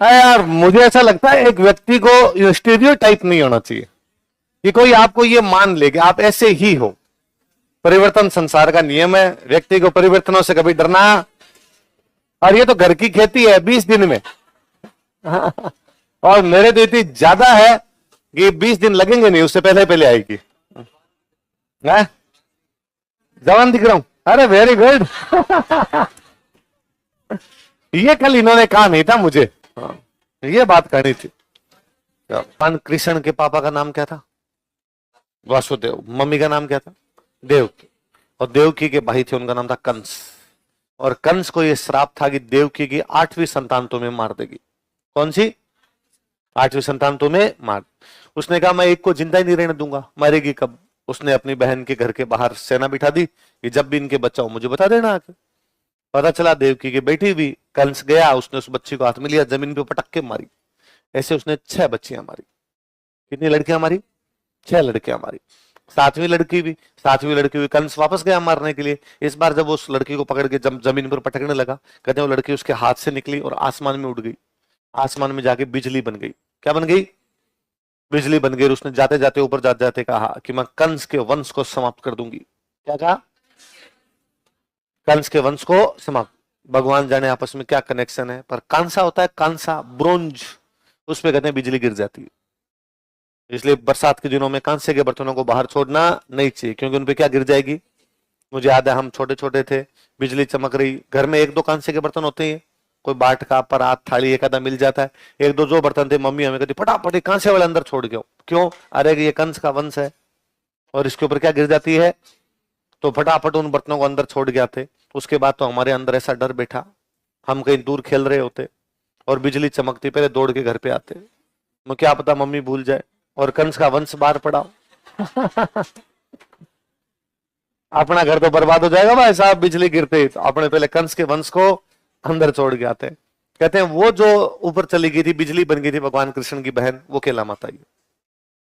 यार मुझे ऐसा लगता है एक व्यक्ति को स्टीरियोटाइप नहीं होना चाहिए कि कोई आपको ये मान ले कि आप ऐसे ही हो। परिवर्तन संसार का नियम है, व्यक्ति को परिवर्तनों से कभी डरना। और ये तो घर की खेती है 20 दिन में और मेरे तो इतनी ज्यादा है कि 20 दिन लगेंगे नहीं, उससे पहले पहले आएगी। जवान दिख रहा हूं? अरे वेरी गुड ये कल इन्होंने कहा नहीं था मुझे, ये बात करनी थी। भगवान कृष्ण के पापा का नाम क्या था? वासुदेव। मम्मी का नाम क्या था? देवकी। और देवकी के भाई थे, उनका नाम था कंस। और कंस को यह श्राप था कि देवकी की 8वीं संतान तुम्हें मार देगी। कौन सी 8वीं संतान तुम्हें मार? उसने कहा मैं एक को जिंदा ही नहीं रहने दूंगा। मरेगी कब? उसने अपनी बहन के घर के बाहर सेना बिठा दी कि जब भी इनके बच्चा हो मुझे बता देना आके। पता चला देवकी की बेटी भी। कंस गया, उसने उस बच्ची को हाथ में लिया, जमीन पे पटक के मारी। ऐसे उसने 6 बच्चियां मारी। कितनी लड़कियां मारी? 6 लड़कियां मारी। 7वीं लड़की भी। 7वीं लड़की भी कंस वापस गया मारने के लिए। इस बार जब उस लड़की को पकड़ के जब जमीन पर पटकने लगा, कहते हैं वो लड़की उसके हाथ से निकली और आसमान में उड़ गई। आसमान में जाके बिजली बन गई। क्या बन गई? बिजली बन गई। और उसने जाते जाते ऊपर जाते जाते कहा कि मैं कंस के वंश को समाप्त कर दूंगी। क्या कहा? कंस के वंश को समाप्त। भगवान जाने आपस में क्या कनेक्शन है, पर कांसा होता है, कांसा ब्रोंज, उस पे कहते हैं बिजली गिर जाती है। इसलिए बरसात के दिनों में कांसे के बर्तनों को बाहर छोड़ना नहीं चाहिए, क्योंकि उनपे क्या गिर जाएगी। मुझे याद है हम छोटे छोटे थे, बिजली चमक रही, घर में 1-2 कांसे के बर्तन होते हैं, कोई बाट का परात थाली एक आधा मिल जाता है। 1-2 जो बर्तन थे, मम्मी हमें कहती फटाफट कांसे वाले अंदर छोड़ के। क्यों? अरे ये कंस का वंश है और इसके ऊपर क्या गिर जाती है, तो फटाफट उन बर्तनों को अंदर छोड़ के आते। उसके बाद तो हमारे अंदर ऐसा डर बैठा, हम कहीं दूर खेल रहे होते और बिजली चमकती, पहले दौड़ के घर पे आते। मैं क्या पता मम्मी भूल जाए और कंस का वंश बाहर पड़ा अपना घर तो बर्बाद हो जाएगा भाई साहब बिजली गिरते। तो अपने पहले कंस के वंश को अंदर छोड़ के आते। कहते हैं वो जो ऊपर चली गई थी, बिजली बन गई थी भगवान कृष्ण की बहन, वो केला माता ही।